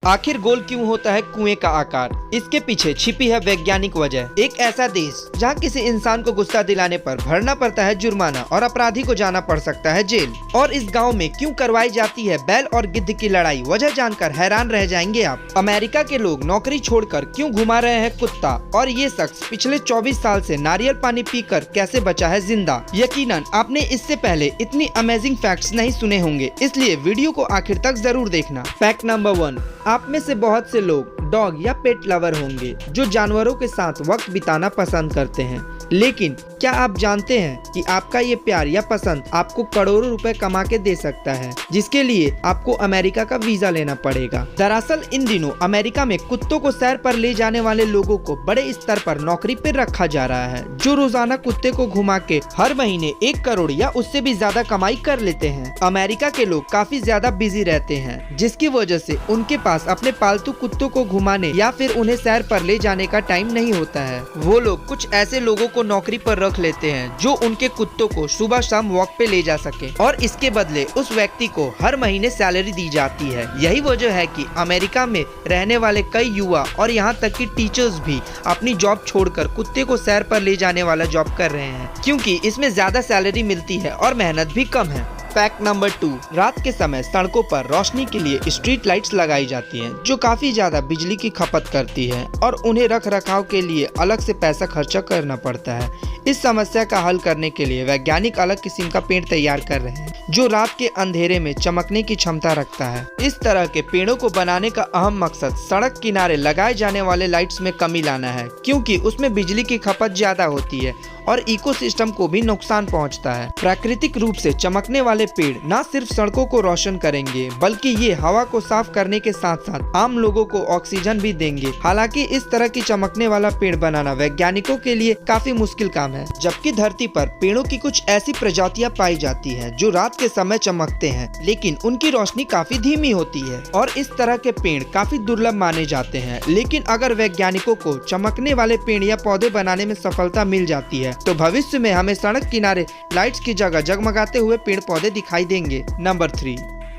आखिर गोल क्यों होता है कुएं का आकार? इसके पीछे छिपी है वैज्ञानिक वजह। एक ऐसा देश जहां किसी इंसान को गुस्सा दिलाने पर भरना पड़ता है जुर्माना और अपराधी को जाना पड़ सकता है जेल। और इस गांव में क्यों करवाई जाती है बैल और गिद्ध की लड़ाई, वजह जानकर हैरान रह जाएंगे आप। अमेरिका के लोग नौकरी छोड़कर क्यों घुमा रहे हैं कुत्ता, और ये शख्स पिछले 24 साल से नारियल पानी पीकर कैसे बचा है जिंदा। यकीनन आपने इससे पहले इतनी अमेजिंग फैक्ट्स नहीं सुने होंगे, इसलिए वीडियो को आखिर तक जरूर देखना। फैक्ट नंबर 1, आप में से बहुत से लोग डॉग या पेट लवर होंगे जो जानवरों के साथ वक्त बिताना पसंद करते हैं। लेकिन क्या आप जानते हैं कि आपका ये प्यार या पसंद आपको करोड़ों रुपए कमा के दे सकता है, जिसके लिए आपको अमेरिका का वीजा लेना पड़ेगा। दरअसल इन दिनों अमेरिका में कुत्तों को सैर पर ले जाने वाले लोगों को बड़े स्तर पर नौकरी पर रखा जा रहा है, जो रोजाना कुत्ते को घुमा के हर महीने 1 करोड़ या उससे भी ज्यादा कमाई कर लेते हैं। अमेरिका के लोग काफी ज्यादा बिजी रहते हैं, जिसकी वजह से उनके पास अपने पालतू कुत्तों को घुमाने या फिर उन्हें सैर पर ले जाने का टाइम नहीं होता है। वो लोग कुछ ऐसे लोगों को नौकरी पर रख लेते हैं जो उनके कुत्तों को सुबह शाम वॉक पे ले जा सके, और इसके बदले उस व्यक्ति को हर महीने सैलरी दी जाती है। यही वजह है कि अमेरिका में रहने वाले कई युवा और यहाँ तक कि टीचर्स भी अपनी जॉब छोड़कर कुत्ते को सैर पर ले जाने वाला जॉब कर रहे हैं, क्योंकि इसमें ज्यादा सैलरी मिलती है और मेहनत भी कम है। फैक्ट नंबर 2, रात के समय सड़कों पर रोशनी के लिए स्ट्रीट लाइट्स लगाई जाती हैं, जो काफी ज्यादा बिजली की खपत करती है और उन्हें रख रखाव के लिए अलग से पैसा खर्चा करना पड़ता है। इस समस्या का हल करने के लिए वैज्ञानिक अलग किस्म का पेड़ तैयार कर रहे हैं, जो रात के अंधेरे में चमकने की क्षमता रखता है। इस तरह के पेड़ों को बनाने का अहम मकसद सड़क किनारे लगाए जाने वाले लाइट्स में कमी लाना है, क्योंकि उसमें बिजली की खपत ज्यादा होती है और इकोसिस्टम को भी नुकसान पहुंचता है। प्राकृतिक रूप से चमकने वाले पेड़ न सिर्फ सड़कों को रोशन करेंगे, बल्कि ये हवा को साफ करने के साथ साथ आम लोगों को ऑक्सीजन भी देंगे। हालांकि इस तरह की चमकने वाला पेड़ बनाना वैज्ञानिकों के लिए काफी मुश्किल काम है, जबकि धरती पर पेड़ों की कुछ ऐसी प्रजातियां पाई जाती हैं जो रात के समय चमकते हैं, लेकिन उनकी रोशनी काफी धीमी होती है और इस तरह के पेड़ काफी दुर्लभ माने जाते हैं। लेकिन अगर वैज्ञानिकों को चमकने वाले पेड़ या पौधे बनाने में सफलता मिल जाती है, तो भविष्य में हमें सड़क किनारे लाइट्स की जगह जगमगाते हुए पेड़ पौधे दिखाई देंगे। नंबर 3,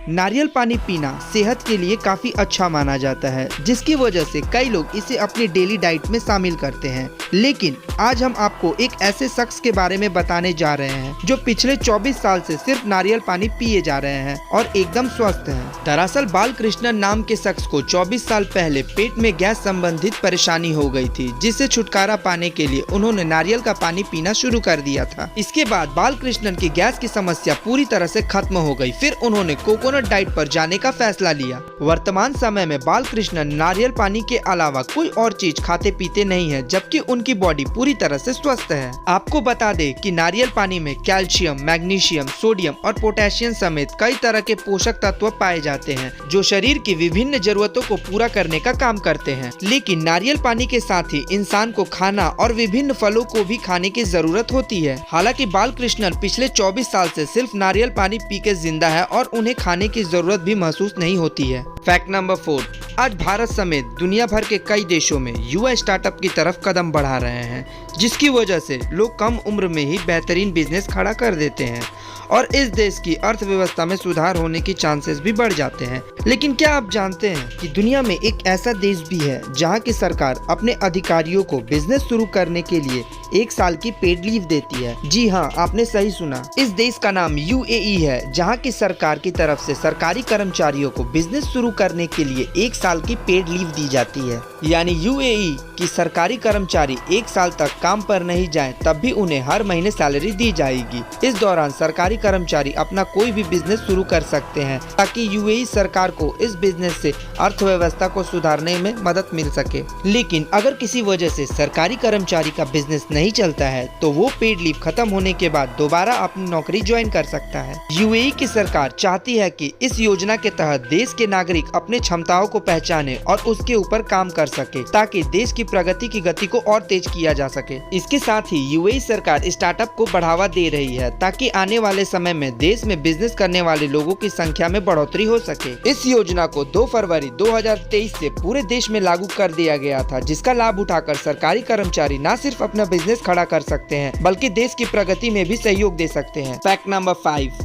नारियल पानी पीना सेहत के लिए काफी अच्छा माना जाता है, जिसकी वजह से कई लोग इसे अपनी डेली डाइट में शामिल करते हैं। लेकिन आज हम आपको एक ऐसे शख्स के बारे में बताने जा रहे हैं जो पिछले 24 साल से सिर्फ नारियल पानी पिए जा रहे हैं और एकदम स्वस्थ हैं। दरअसल बालकृष्णन नाम के शख्स को 24 साल पहले पेट में गैस संबंधित परेशानी हो गई थी, जिससे छुटकारा पाने के लिए उन्होंने नारियल का पानी पीना शुरू कर दिया था। इसके बाद बालकृष्णन की गैस की समस्या पूरी तरह से खत्म हो गई। फिर उन्होंने कोकोनट डाइट पर जाने का फैसला लिया। वर्तमान समय में बालकृष्णन नारियल पानी के अलावा कोई और चीज खाते पीते नहीं है, जबकि उनकी बॉडी पूरी तरह से स्वस्थ है। आपको बता दें कि नारियल पानी में कैल्शियम, मैग्नीशियम, सोडियम और पोटेशियम समेत कई तरह के पोषक तत्व पाए जाते हैं, जो शरीर की विभिन्न जरूरतों को पूरा करने का काम करते हैं। लेकिन नारियल पानी के साथ ही इंसान को खाना और विभिन्न फलों को भी खाने की जरूरत होती है। हालांकि बालकृष्णन पिछले 24 साल से सिर्फ नारियल पानी पी के जिंदा है और उन्हें खाने की जरूरत भी महसूस नहीं होती है। फैक्ट नंबर 4, आज भारत समेत दुनिया भर के कई देशों में युवा स्टार्टअप की तरफ कदम बढ़ा रहे हैं, जिसकी वजह से लोग कम उम्र में ही बेहतरीन बिजनेस खड़ा कर देते हैं और इस देश की अर्थव्यवस्था में सुधार होने की चांसेस भी बढ़ जाते हैं। लेकिन क्या आप जानते हैं कि दुनिया में एक ऐसा देश भी है जहां की सरकार अपने अधिकारियों को बिजनेस शुरू करने के लिए 1 साल की पेड लीव देती है? जी हाँ, आपने सही सुना। इस देश का नाम यूएई है, जहां की सरकार की तरफ से सरकारी कर्मचारियों को बिजनेस शुरू करने के लिए 1 साल की पेड लीव दी जाती है। यानी यूएई की सरकारी कर्मचारी 1 साल तक काम पर नहीं जाए तब भी उन्हें हर महीने सैलरी दी जाएगी। इस दौरान सरकारी कर्मचारी अपना कोई भी बिजनेस शुरू कर सकते हैं, ताकि यूएई सरकार को इस बिजनेस से अर्थव्यवस्था को सुधारने में मदद मिल सके। लेकिन अगर किसी वजह से सरकारी कर्मचारी का बिजनेस नहीं चलता है, तो वो पेड लीव खत्म होने के बाद दोबारा अपनी नौकरी ज्वाइन कर सकता है। यूएई की सरकार चाहती है कि इस योजना के तहत देश के नागरिक अपने क्षमताओं को पहचाने और उसके ऊपर काम कर सके, ताकि देश की प्रगति की गति को और तेज किया जा सके। इसके साथ ही यूएई सरकार स्टार्टअप को बढ़ावा दे रही है, ताकि आने वाले समय में देश में बिजनेस करने वाले लोगों की संख्या में बढ़ोतरी हो सके। इस योजना को 2 फरवरी 2023 से पूरे देश में लागू कर दिया गया था, जिसका लाभ उठाकर सरकारी कर्मचारी न सिर्फ अपना बिजनेस खड़ा कर सकते हैं, बल्कि देश की प्रगति में भी सहयोग दे सकते हैं। फैक्ट नंबर 5,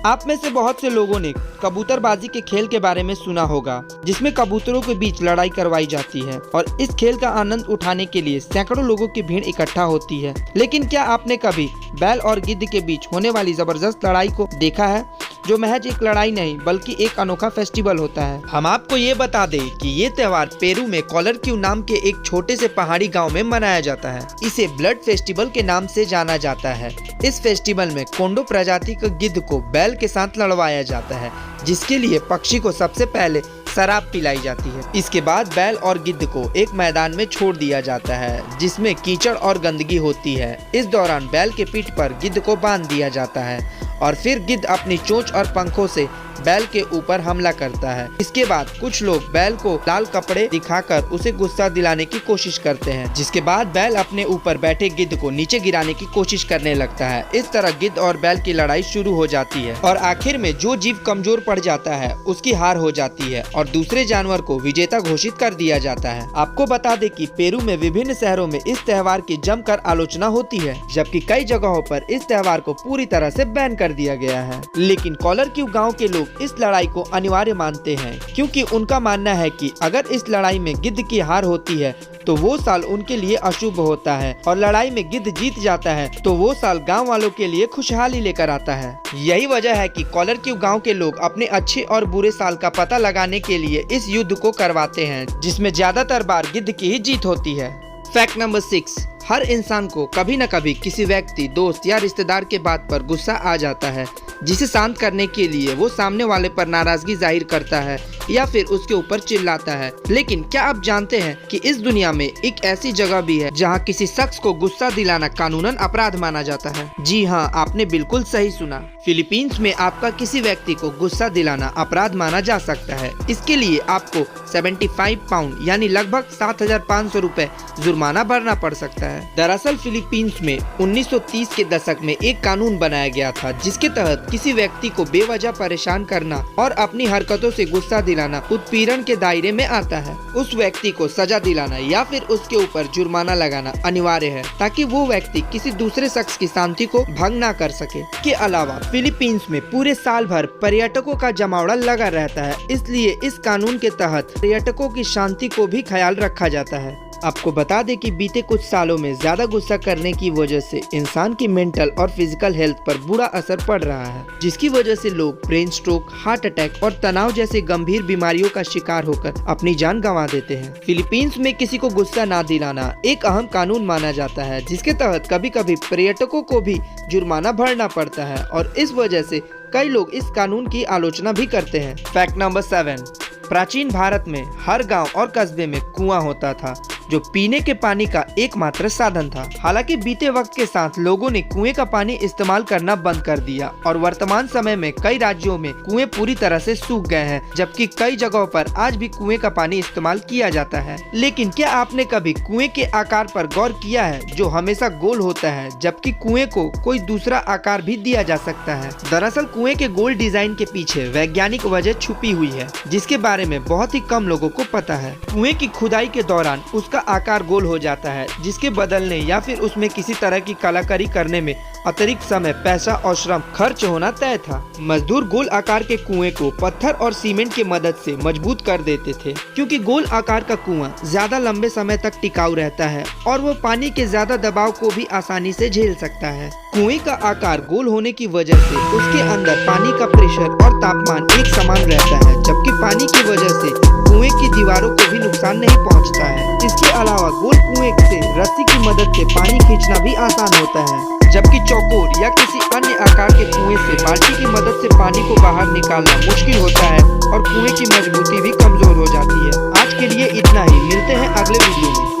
आप में से बहुत से लोगों ने कबूतरबाजी के खेल के बारे में सुना होगा, जिसमें कबूतरों के बीच लड़ाई करवाई जाती है और इस खेल का आनंद उठाने के लिए सैकड़ों लोगों की भीड़ इकट्ठा होती है। लेकिन क्या आपने कभी बैल और गिद्ध के बीच होने वाली जबरदस्त लड़ाई को देखा है, जो महज एक लड़ाई नहीं बल्कि एक अनोखा फेस्टिवल होता है। हम आपको ये बता दें कि ये त्योहार पेरू में कोलरक्यू नाम के एक छोटे से पहाड़ी गांव में मनाया जाता है। इसे ब्लड फेस्टिवल के नाम से जाना जाता है। इस फेस्टिवल में कोंडो प्रजाति के गिद्ध को बैल के साथ लड़वाया जाता है, जिसके लिए पक्षी को सबसे पहले शराब पिलाई जाती है। इसके बाद बैल और गिद्ध को एक मैदान में छोड़ दिया जाता है, जिसमें कीचड़ और गंदगी होती है। इस दौरान बैल के पीठ पर गिद्ध को बांध दिया जाता है और फिर गिद्ध अपनी चोंच और पंखों से बैल के ऊपर हमला करता है। इसके बाद कुछ लोग बैल को लाल कपड़े दिखाकर उसे गुस्सा दिलाने की कोशिश करते हैं, जिसके बाद बैल अपने ऊपर बैठे गिद्ध को नीचे गिराने की कोशिश करने लगता है। इस तरह गिद्ध और बैल की लड़ाई शुरू हो जाती है और आखिर में जो जीव कमजोर पड़ जाता है उसकी हार हो जाती है और दूसरे जानवर को विजेता घोषित कर दिया जाता है। आपको बता दें कि पेरू में विभिन्न शहरों में इस त्योहार की जमकर आलोचना होती है, जबकि कई जगहों पर इस त्योहार को पूरी तरह से बैन कर दिया गया है। लेकिन कोलरक्यू गाँव के लोग इस लड़ाई को अनिवार्य मानते हैं, क्योंकि उनका मानना है कि अगर इस लड़ाई में गिद्ध की हार होती है तो वो साल उनके लिए अशुभ होता है और लड़ाई में गिद्ध जीत जाता है तो वो साल गांव वालों के लिए खुशहाली लेकर आता है। यही वजह है कि कोलरक्यू गांव के लोग अपने अच्छे और बुरे साल का पता लगाने के लिए इस युद्ध को करवाते हैं, जिसमें ज्यादातर बार गिद्ध की ही जीत होती है। फैक्ट नंबर 6, हर इंसान को कभी न कभी किसी व्यक्ति, दोस्त या रिश्तेदार के बात पर गुस्सा आ जाता है, जिसे शांत करने के लिए वो सामने वाले पर नाराजगी जाहिर करता है या फिर उसके ऊपर चिल्लाता है। लेकिन क्या आप जानते हैं कि इस दुनिया में एक ऐसी जगह भी है जहां किसी शख्स को गुस्सा दिलाना कानूनन अपराध माना जाता है? जी हाँ, आपने बिल्कुल सही सुना। फिलीपींस में आपका किसी व्यक्ति को गुस्सा दिलाना अपराध माना जा सकता है। इसके लिए आपको 75 पाउंड यानी लगभग 7,500 रुपए जुर्माना भरना पड़ सकता है। दरअसल फिलीपींस में 1930 के दशक में एक कानून बनाया गया था, जिसके तहत किसी व्यक्ति को बेवजह परेशान करना और अपनी हरकतों से गुस्सा दिलाना उत्पीड़न के दायरे में आता है। उस व्यक्ति को सजा दिलाना या फिर उसके ऊपर जुर्माना लगाना अनिवार्य है, ताकि वो व्यक्ति किसी दूसरे शख्स की शांति को भंग न कर सके। के अलावा फिलीपींस में पूरे साल भर पर्यटकों का जमावड़ा लगा रहता है, इसलिए इस कानून के तहत पर्यटकों की शांति को भी ख्याल रखा जाता है। आपको बता दें कि बीते कुछ सालों में ज्यादा गुस्सा करने की वजह से इंसान की मेंटल और फिजिकल हेल्थ पर बुरा असर पड़ रहा है, जिसकी वजह से लोग ब्रेन स्ट्रोक, हार्ट अटैक और तनाव जैसे गंभीर बीमारियों का शिकार होकर अपनी जान गंवा देते हैं। फिलीपींस में किसी को गुस्सा ना दिलाना एक अहम कानून माना जाता है, जिसके तहत कभी कभी पर्यटकों को भी जुर्माना भरना पड़ता है और इस वजह से कई लोग इस कानून की आलोचना भी करते हैं। फैक्ट नंबर 7, प्राचीन भारत में हर गांव और कस्बे में कुआं होता था, जो पीने के पानी का एकमात्र साधन था। हालांकि बीते वक्त के साथ लोगों ने कुएं का पानी इस्तेमाल करना बंद कर दिया और वर्तमान समय में कई राज्यों में कुएं पूरी तरह से सूख गए हैं, जबकि कई जगहों पर आज भी कुएं का पानी इस्तेमाल किया जाता है। लेकिन क्या आपने कभी कुएं के आकार पर गौर किया है, जो हमेशा गोल होता है, जबकि कुएं को कोई दूसरा आकार भी दिया जा सकता है? दरअसल कुएं के गोल डिजाइन के पीछे वैज्ञानिक वजह छुपी हुई है, जिसके बारे में बहुत ही कम लोगों को पता है। कुएं की खुदाई के दौरान उसका आकार गोल हो जाता है, जिसके बदलने या फिर उसमें किसी तरह की कलाकारी करने में अतिरिक्त समय, पैसा और श्रम खर्च होना तय था। मजदूर गोल आकार के कुएं को पत्थर और सीमेंट की मदद से मजबूत कर देते थे, क्योंकि गोल आकार का कुआं ज्यादा लंबे समय तक टिकाऊ रहता है और वो पानी के ज्यादा दबाव को भी आसानी से झेल सकता है। कुएं का आकार गोल होने की वजह से उसके अंदर पानी का प्रेशर और तापमान एक समान रहता है, जबकि पानी की वजह से कुएं की दीवारों को भी नुकसान नहीं पहुंचता है। इसके अलावा गोल कुएं से रस्सी की मदद से पानी खींचना भी आसान होता है, जबकि चौकोर या किसी अन्य आकार के कुएं से बाल्टी की मदद से पानी को बाहर निकालना मुश्किल होता है और कुएं की मजबूती भी कमजोर हो जाती है। आज के लिए इतना ही, मिलते हैं अगले वीडियो में।